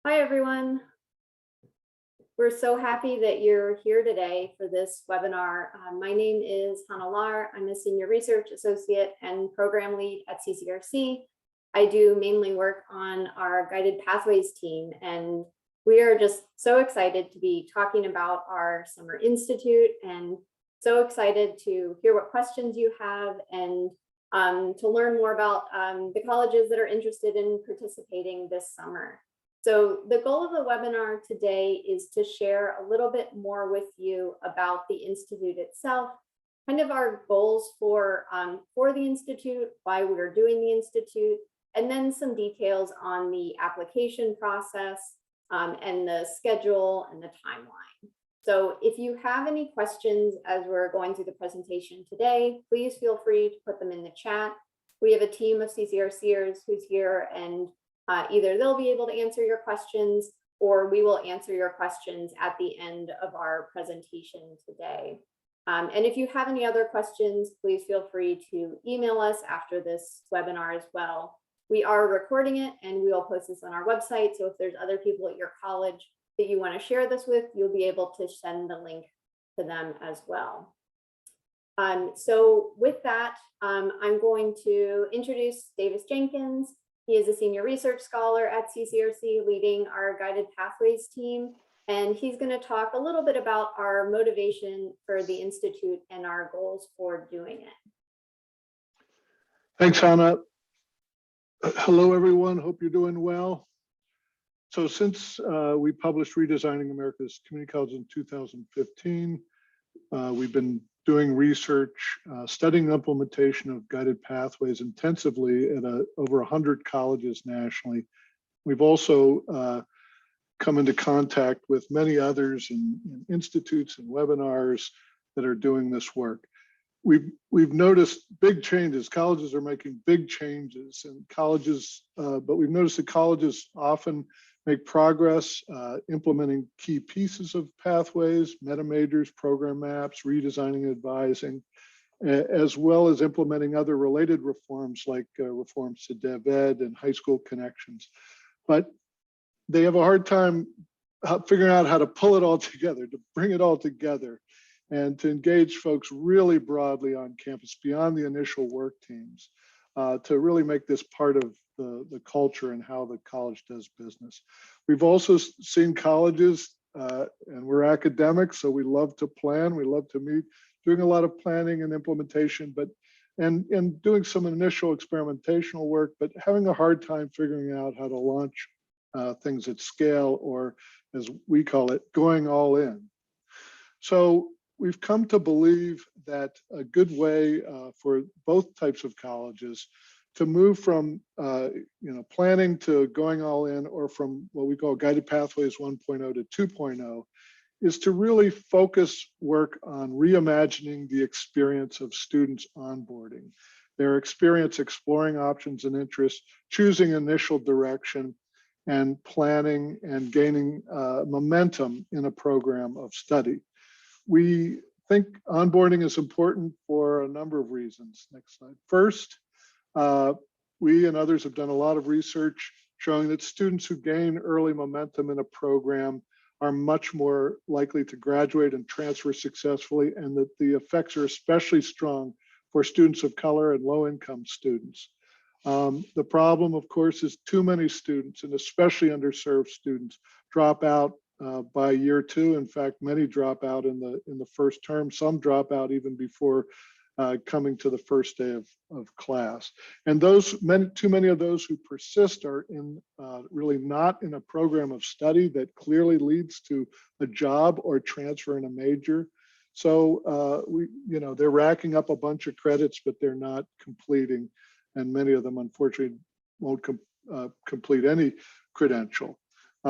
Hi, everyone. We're so happy that you're here today for this webinar. My name is Hannah Lahr. I'm a Senior Research Associate and Program Lead at CCRC. I do mainly work on our Guided Pathways team, and we are just so excited to be talking about our Summer Institute and so excited to hear what questions you have and to learn more about the colleges that are interested in participating this summer. So the goal of the webinar today is to share a little bit more with you about the Institute itself, kind of our goals for the Institute, why we're doing the Institute, and then some details on the application process and the schedule and the timeline. So if you have any questions as we're going through the presentation today, please feel free to put them in the chat. We have a team of CCRCers who's here, and either they'll be able to answer your questions or we will answer your questions at the end of our presentation today. And if you have any other questions, please feel free to email us after this webinar as well. We are recording it and we will post this on our website. So if there's other people at your college that you want to share this with, you'll be able to send the link to them as well. So with that, I'm going to introduce Davis Jenkins. He is a senior research scholar at CCRC leading our Guided Pathways team, and he's going to talk a little bit about our motivation for the Institute and our goals for doing it. Thanks, Hannah. Hello, everyone. Hope you're doing well. So since we published Redesigning America's Community Colleges in 2015, we've been doing research, studying the implementation of guided pathways intensively at over 100 colleges nationally. We've also come into contact with many others in institutes and webinars that are doing this work. We've noticed big changes. Colleges are making big changes, and colleges, but we've noticed that colleges often make progress implementing key pieces of pathways, meta majors, program maps, redesigning advising, as well as implementing other related reforms like reforms to DevEd and high school connections. But they have a hard time figuring out how to pull it all together, to bring it all together, and to engage folks really broadly on campus beyond the initial work teams to really make this part of the culture and how the college does business. We've also seen colleges, and we're academics, so we love to plan, we love to meet, doing a lot of planning and implementation, and doing some initial experimentational work, but having a hard time figuring out how to launch things at scale, or as we call it, going all in. So we've come to believe that a good way for both types of colleges to move from planning to going all in, or from what we call Guided Pathways 1.0 to 2.0, is to really focus work on reimagining the experience of students onboarding, their experience exploring options and interests, choosing initial direction, and planning and gaining momentum in a program of study. We think onboarding is important for a number of reasons. Next slide. First, we and others have done a lot of research showing that students who gain early momentum in a program are much more likely to graduate and transfer successfully, and that the effects are especially strong for students of color and low-income students. The problem, of course, is too many students, and especially underserved students, drop out by year two. In fact, many drop out in the first term. Some drop out even before coming to the first day of class. And too many of those who persist are really not in a program of study that clearly leads to a job or transfer in a major. So they're racking up a bunch of credits, but they're not completing, and many of them unfortunately won't complete any credential.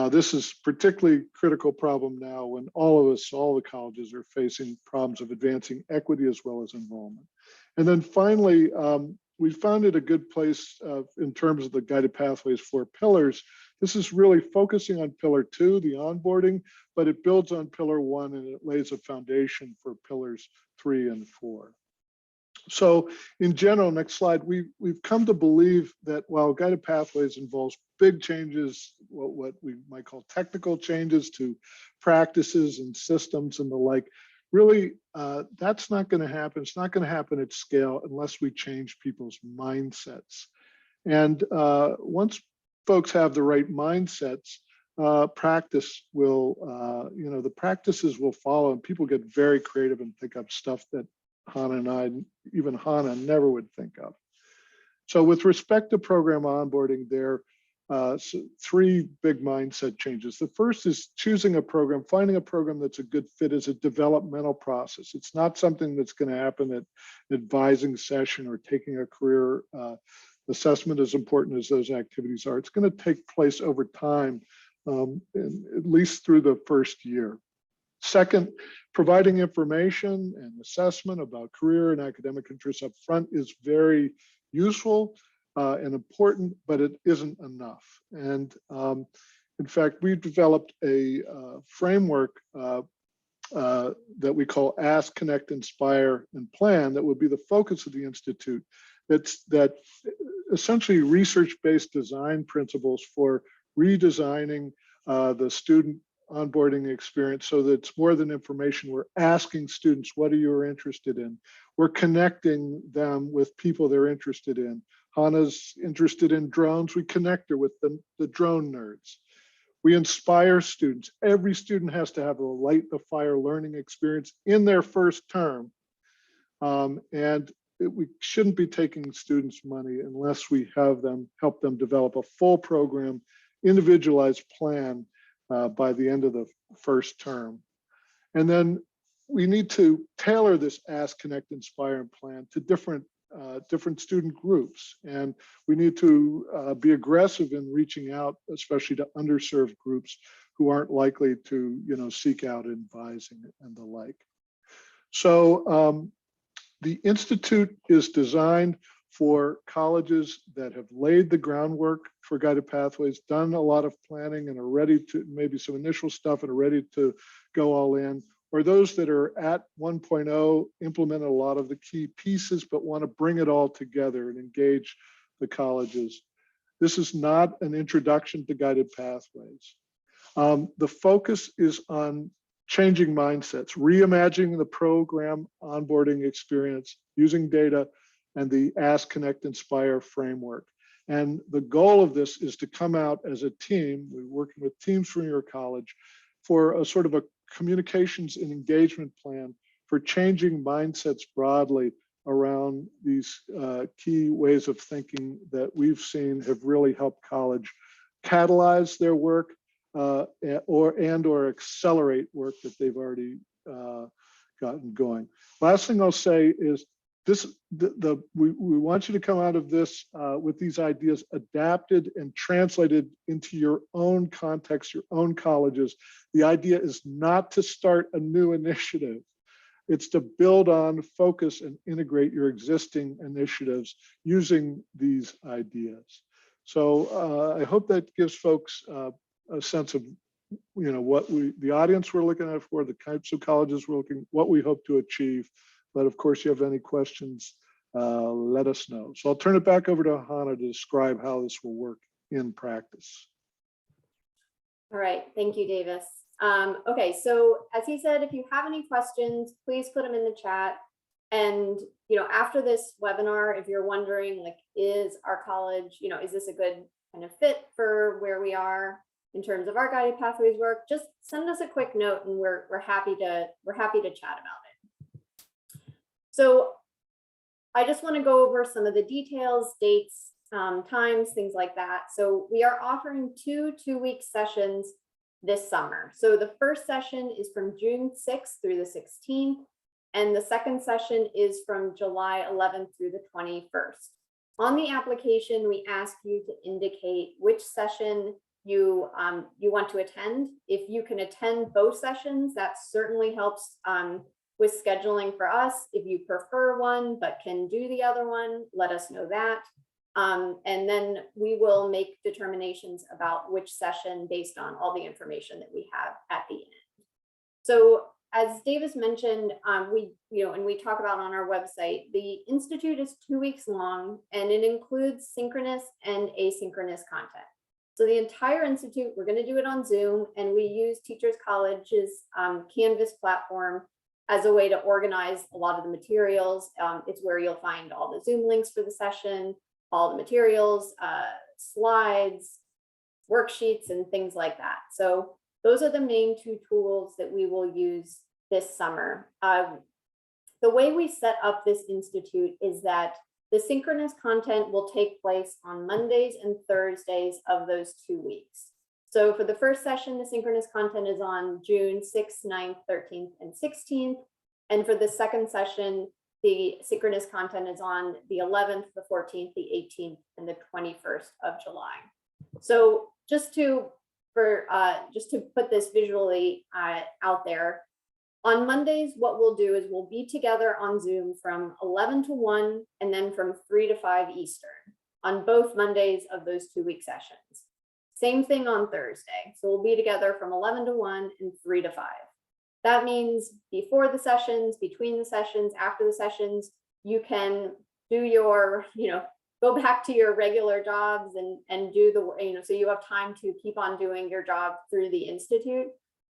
This is particularly critical problem now when all the colleges are facing problems of advancing equity as well as enrollment. And then finally, we found it a good place in terms of the Guided Pathways 4 pillars. This is really focusing on pillar 2, the onboarding, but it builds on pillar 1 and it lays a foundation for pillars 3 and 4. So in general, next slide, we've come to believe that while Guided Pathways involves big changes what we might call technical changes to practices and systems and the like. Really, that's not going to happen. It's not going to happen at scale unless we change people's mindsets. And once folks have the right mindsets, practice will, the practices will follow, and people get very creative and think up stuff that Hannah and I, even Hannah, never would think of. So with respect to program onboarding, there are three big mindset changes. The first is choosing a program, finding a program that's a good fit as a developmental process. It's not something that's going to happen at an advising session or taking a career assessment, as important as those activities are. It's going to take place over time, at least through the first year. Second, providing information and assessment about career and academic interests up front is very useful and important, but it isn't enough. And in fact, we've developed a framework that we call Ask, Connect, Inspire, and Plan that would be the focus of the Institute. That essentially research-based design principles for redesigning the student onboarding experience so that it's more than information. We're asking students, what are you interested in? We're connecting them with people they're interested in. Hannah's interested in drones. We connect her with the drone nerds. We inspire students. Every student has to have a light the fire learning experience in their first term. We shouldn't be taking students' money unless we have them help them develop a full program, individualized plan by the end of the first term. And then we need to tailor this Ask, Connect, Inspire, and Plan to different student groups. And we need to be aggressive in reaching out, especially to underserved groups who aren't likely to, seek out advising and the like. So the Institute is designed for colleges that have laid the groundwork for guided pathways, done a lot of planning and are ready to, maybe some initial stuff and are ready to go all in, or those that are at 1.0, implemented a lot of the key pieces, but want to bring it all together and engage the colleges. This is not an introduction to guided pathways. The focus is on changing mindsets, reimagining the program onboarding experience using data and the Ask, Connect, Inspire framework. And the goal of this is to come out as a team, we're working with teams from your college, for a sort of a communications and engagement plan for changing mindsets broadly around these key ways of thinking that we've seen have really helped college catalyze their work or accelerate work that they've already gotten going. Last thing I'll say is we want you to come out of this with these ideas adapted and translated into your own context, your own colleges. The idea is not to start a new initiative. It's to build on, focus, and integrate your existing initiatives using these ideas. So I hope that gives folks a sense of what the audience we're looking at for, the types of colleges we're looking, what we hope to achieve. But of course, you have any questions, let us know. So I'll turn it back over to Hannah to describe how this will work in practice. All right, thank you, Davis. Okay, so as he said, if you have any questions, please put them in the chat. And after this webinar, if you're wondering, like, is our college, is this a good kind of fit for where we are in terms of our guided pathways work, just send us a quick note, and we're happy to chat about it. So I just want to go over some of the details, dates, times, things like that. So we are offering two-week sessions this summer. So the first session is from June 6th through the 16th, and the second session is from July 11th through the 21st. On the application, we ask you to indicate which session you want to attend. If you can attend both sessions, that certainly helps with scheduling for us. If you prefer one but can do the other one, let us know that. And then we will make determinations about which session based on all the information that we have at the end. So as Davis mentioned, and we talk about on our website, the Institute is 2 weeks long, and it includes synchronous and asynchronous content. So the entire institute, we're going to do it on Zoom, and we use Teachers College's Canvas platform as a way to organize a lot of the materials. It's where you'll find all the Zoom links for the session, all the materials, slides, worksheets, and things like that. So those are the main two tools that we will use this summer. The way we set up this institute is that the synchronous content will take place on Mondays and Thursdays of those 2 weeks. So for the first session, the synchronous content is on June 6th, 9th, 13th, and 16th. And for the second session, the synchronous content is on the 11th, the 14th, the 18th, and the 21st of July. So just to put this visually out there, on Mondays, what we'll do is we'll be together on Zoom from 11 to 1 and then from 3 to 5 Eastern on both Mondays of those 2 week sessions. Same thing on Thursday. So we'll be together from 11 to 1 and 3 to 5. That means before the sessions, between the sessions, after the sessions, you can do your, go back to your regular jobs and do the, so you have time to keep on doing your job through the Institute.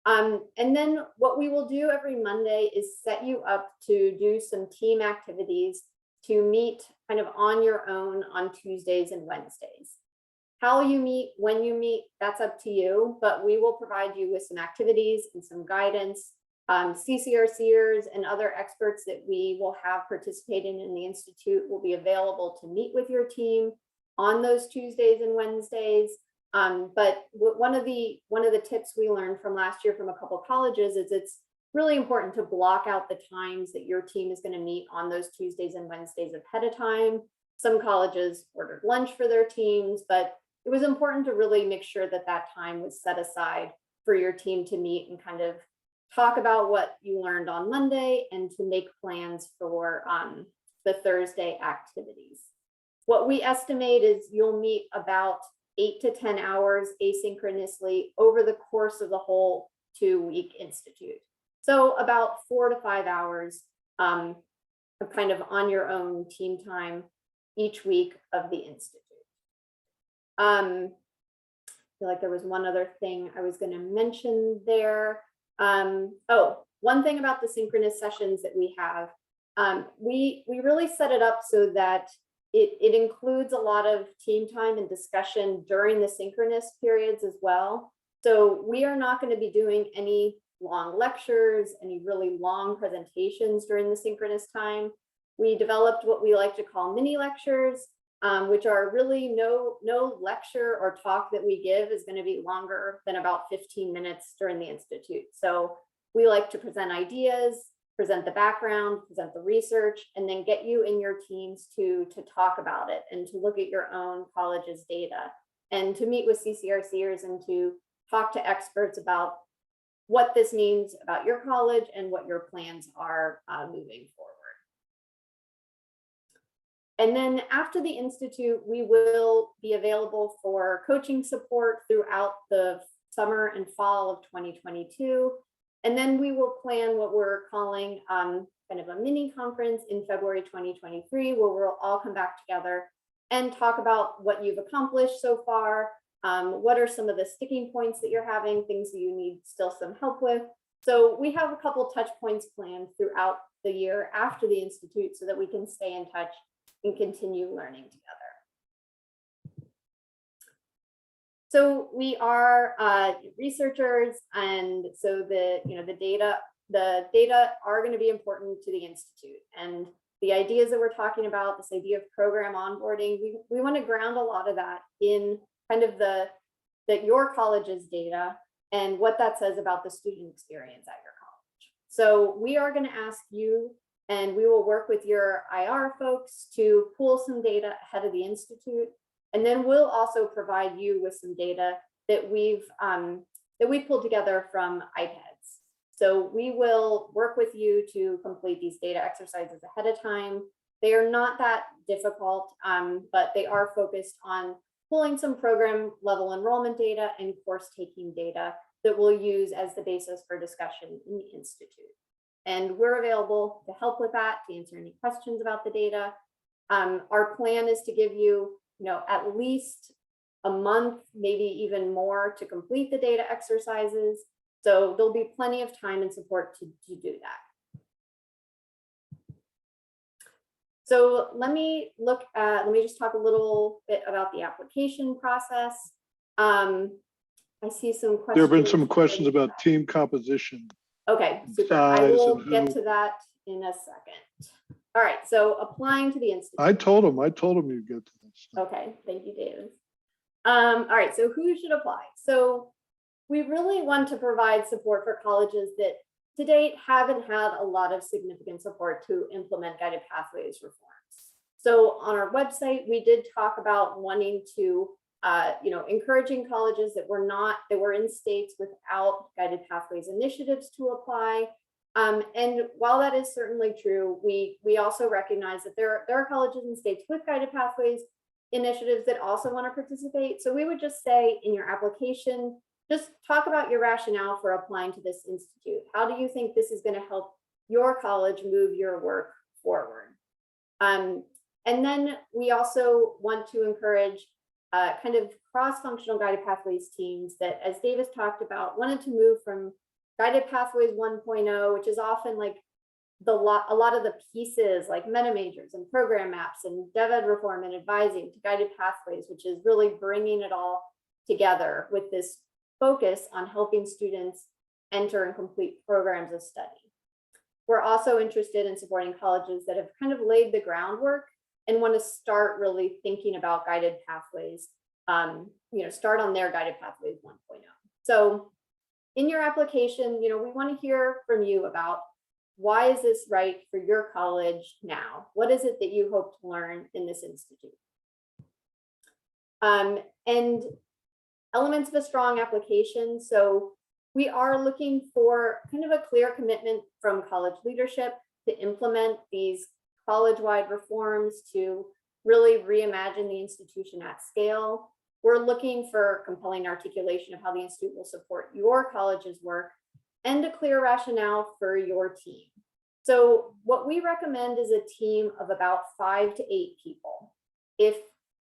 And then what we will do every Monday is set you up to do some team activities to meet kind of on your own on Tuesdays and Wednesdays. How you meet, when you meet, that's up to you, but we will provide you with some activities and some guidance. CCRCers and other experts that we will have participating in the Institute will be available to meet with your team on those Tuesdays and Wednesdays. But one of the tips we learned from last year from a couple of colleges is it's really important to block out the times that your team is going to meet on those Tuesdays and Wednesdays ahead of time. Some colleges ordered lunch for their teams, but it was important to really make sure that that time was set aside for your team to meet and kind of talk about what you learned on Monday and to make plans for the Thursday activities. What we estimate is you'll meet about 8 to 10 hours asynchronously over the course of the whole 2 week institute. So about 4 to 5 hours of kind of on your own team time each week of the institute. I feel like there was one other thing I was going to mention there. One thing about the synchronous sessions that we have, we really set it up so that it includes a lot of team time and discussion during the synchronous periods as well. So we are not going to be doing any long lectures, any really long presentations during the synchronous time. We developed what we like to call mini lectures, which are really no lecture or talk that we give is going to be longer than about 15 minutes during the Institute. So we like to present ideas, present the background, present the research, and then get you and your teams to talk about it and to look at your own college's data and to meet with CCRCers and to talk to experts about what this means about your college and what your plans are moving forward. And then after the Institute, we will be available for coaching support throughout the summer and fall of 2022. And then we will plan what we're calling kind of a mini conference in February 2023, where we'll all come back together and talk about what you've accomplished so far. What are some of the sticking points that you're having, things that you need still some help with. So we have a couple touch points planned throughout the year after the Institute so that we can stay in touch and continue learning together. So we are researchers, and so the data are going to be important to the Institute. And the ideas that we're talking about, this idea of program onboarding, we want to ground a lot of that in kind of your college's data and what that says about the student experience at your college. So we are going to ask you, and we will work with your IR folks to pull some data ahead of the Institute. And then we'll also provide you with some data that we've pulled together from iPads. So we will work with you to complete these data exercises ahead of time. They are not that difficult, but they are focused on pulling some program level enrollment data and course taking data that we'll use as the basis for discussion in the Institute. And we're available to help with that, to answer any questions about the data. Our plan is to give you, at least a month, maybe even more, to complete the data exercises. So there'll be plenty of time and support to do that. So let me just talk a little bit about the application process. I see some questions. There have been some questions about team composition. Okay, super. I will get to that in a second. All right, so applying to the institute. I told him you'd get to this. Okay, thank you, David. All right, so who should apply? So we really want to provide support for colleges that to date haven't had a lot of significant support to implement guided pathways reforms. So on our website, we did talk about wanting to encouraging colleges that were in states without guided pathways initiatives to apply. And while that is certainly true, we also recognize that there are colleges and states with guided pathways initiatives that also want to participate. So we would just say in your application, just talk about your rationale for applying to this institute. How do you think this is going to help your college move your work forward? And then we also want to encourage kind of cross-functional guided pathways teams that, as Davis talked about, wanted to move from guided pathways 1.0, which is often like a lot of the pieces like meta majors and program maps and DevEd reform and advising, to guided pathways, which is really bringing it all together with this focus on helping students enter and complete programs of study. We're also interested in supporting colleges that have kind of laid the groundwork and want to start really thinking about guided pathways, start on their guided pathways 1.0. So in your application, we want to hear from you about why is this right for your college now? What is it that you hope to learn in this institute? And elements of a strong application. So we are looking for kind of a clear commitment from college leadership to implement these college-wide reforms to really reimagine the institution at scale. We're looking for compelling articulation of how the institute will support your college's work and a clear rationale for your team. So what we recommend is a team of about 5 to 8 people. If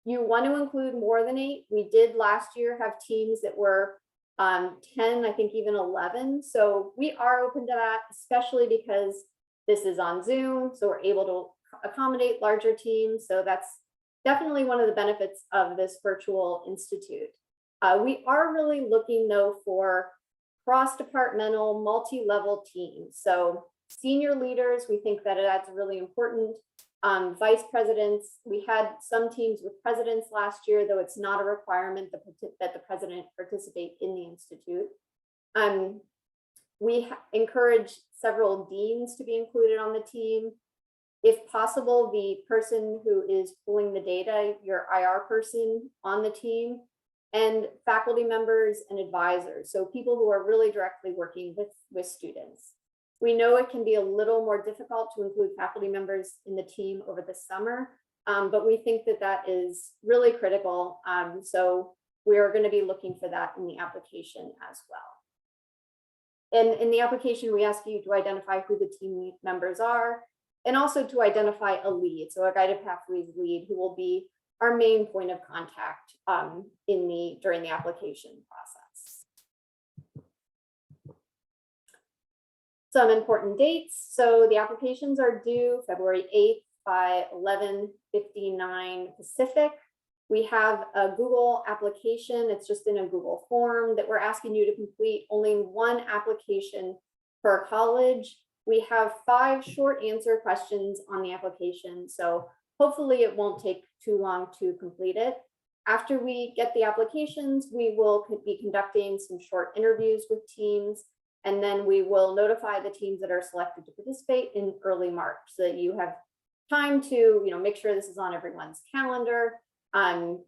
you want to include more than 8, we did last year have teams that were 10, I think even 11. So we are open to that, especially because this is on Zoom, so we're able to accommodate larger teams. So that's definitely one of the benefits of this virtual institute. We are really looking though for cross-departmental, multi-level teams. So senior leaders, we think that that's really important. Vice presidents, we had some teams with presidents last year, though it's not a requirement that the president participate in the institute. We encourage several deans to be included on the team. If possible, the person who is pulling the data, your IR person on the team, and faculty members and advisors. So people who are really directly working with students. We know it can be a little more difficult to include faculty members in the team over the summer, but we think that that is really critical. So we are going to be looking for that in the application as well. And in the application, we ask you to identify who the team members are and also to identify a lead. So a guided pathways lead who will be our main point of contact during the application process. Some important dates. So the applications are due February 8th by 11:59 Pacific. We have a Google application. It's just in a Google form that we're asking you to complete. Only one application per college. We have 5 short answer questions on the application. So hopefully it won't take too long to complete it. After we get the applications, we will be conducting some short interviews with teams, and then we will notify the teams that are selected to participate in early March so that you have time to make sure this is on everyone's calendar and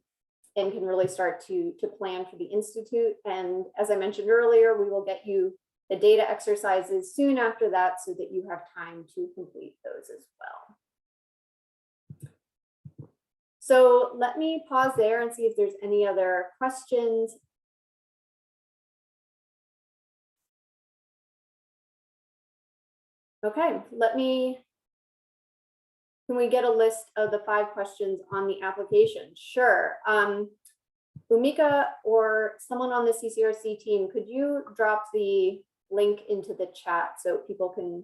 can really start to plan for the institute. And as I mentioned earlier, we will get you the data exercises soon after that so that you have time to complete those as well. So let me pause there and see if there's any other questions. Okay, can we get a list of the 5 questions on the application? Sure. Umika or someone on the CCRC team, could you drop the link into the chat so people can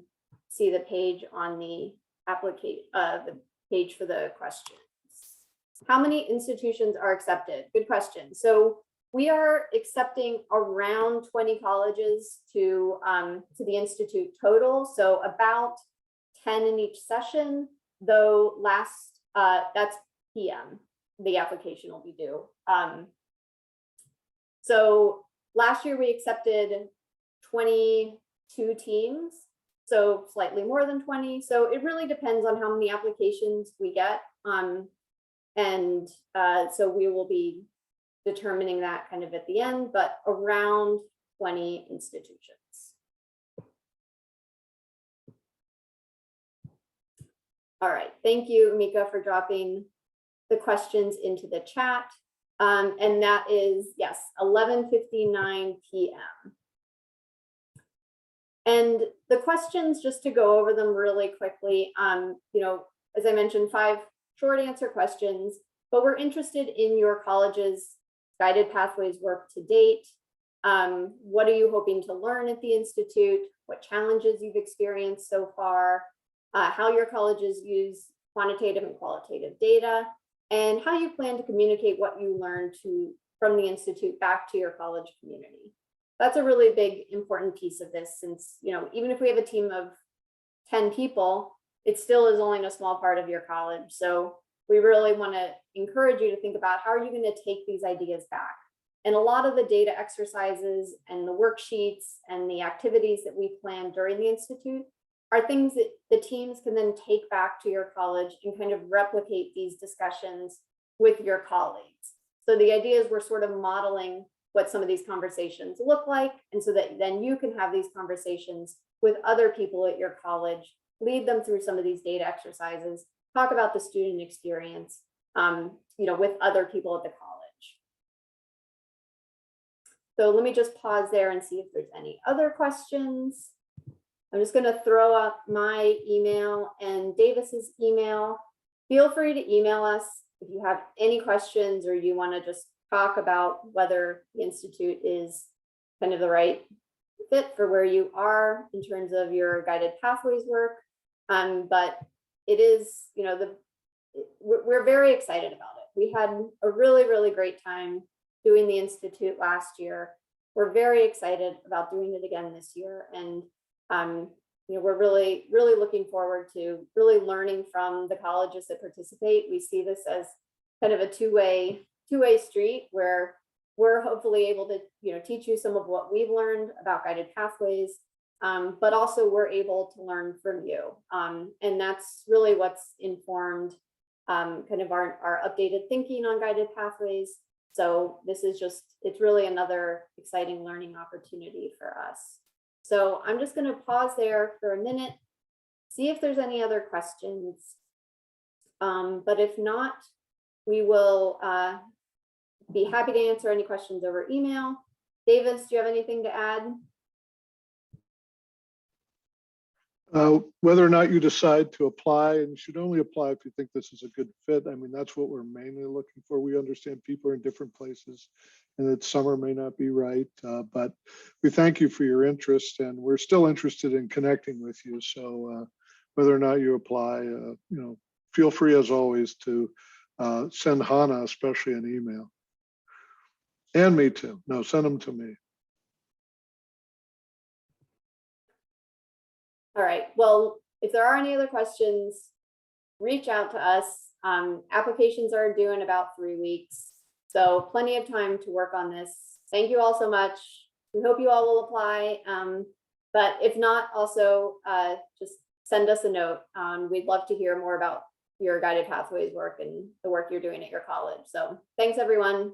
see the page on the the page for the questions? How many institutions are accepted? Good question. So we are accepting around 20 colleges to the Institute total. So about 10 in each session, though that's PM, the application will be due. So last year we accepted 22 teams, so slightly more than 20. So it really depends on how many applications we get. So we will be determining that kind of at the end, but around 20 institutions. All right, thank you, Mika, for dropping the questions into the chat. And that is, yes, 11:59 p.m. And the questions, just to go over them really quickly, as I mentioned, 5 short answer questions, but we're interested in your college's guided pathways work to date. What are you hoping to learn at the Institute? What challenges you've experienced so far? How your colleges use quantitative and qualitative data, and how you plan to communicate what you learned from the Institute back to your college community. That's a really big, important piece of this, since, even if we have a team of 10 people, it still is only a small part of your college. So we really want to encourage you to think about how are you going to take these ideas back. And a lot of the data exercises and the worksheets and the activities that we plan during the Institute are things that the teams can then take back to your college and kind of replicate these discussions with your colleagues. So the idea is we're sort of modeling what some of these conversations look like, and so that then you can have these conversations with other people at your college, lead them through some of these data exercises, talk about the student experience, with other people at the college. So let me just pause there and see if there's any other questions. I'm just going to throw up my email and Davis's email. Feel free to email us if you have any questions or you want to just talk about whether the Institute is kind of the right fit for where you are in terms of your guided pathways work. But it is, we're very excited about it. We had a really, really great time doing the Institute last year. We're very excited about doing it again this year. And we're really, really looking forward to really learning from the colleges that participate. We see this as kind of a two-way street where we're hopefully able to, teach you some of what we've learned about guided pathways, but also we're able to learn from you. And that's really what's informed kind of our updated thinking on guided pathways. So this is it's really another exciting learning opportunity for us. So I'm just going to pause there for a minute, see if there's any other questions. But if not, we will be happy to answer any questions over email. Davis, do you have anything to add? Whether or not you decide to apply, and you should only apply if you think this is a good fit. I mean, that's what we're mainly looking for. We understand people are in different places and that summer may not be right, but we thank you for your interest, and we're still interested in connecting with you. So whether or not you apply, feel free as always to send Hannah especially an email. And me too. No, send them to me. All right, well, if there are any other questions, reach out to us. Applications are due in about 3 weeks, so plenty of time to work on this. Thank you all so much. We hope you all will apply, but if not, also just send us a note. We'd love to hear more about your guided pathways work and the work you're doing at your college. So thanks, everyone.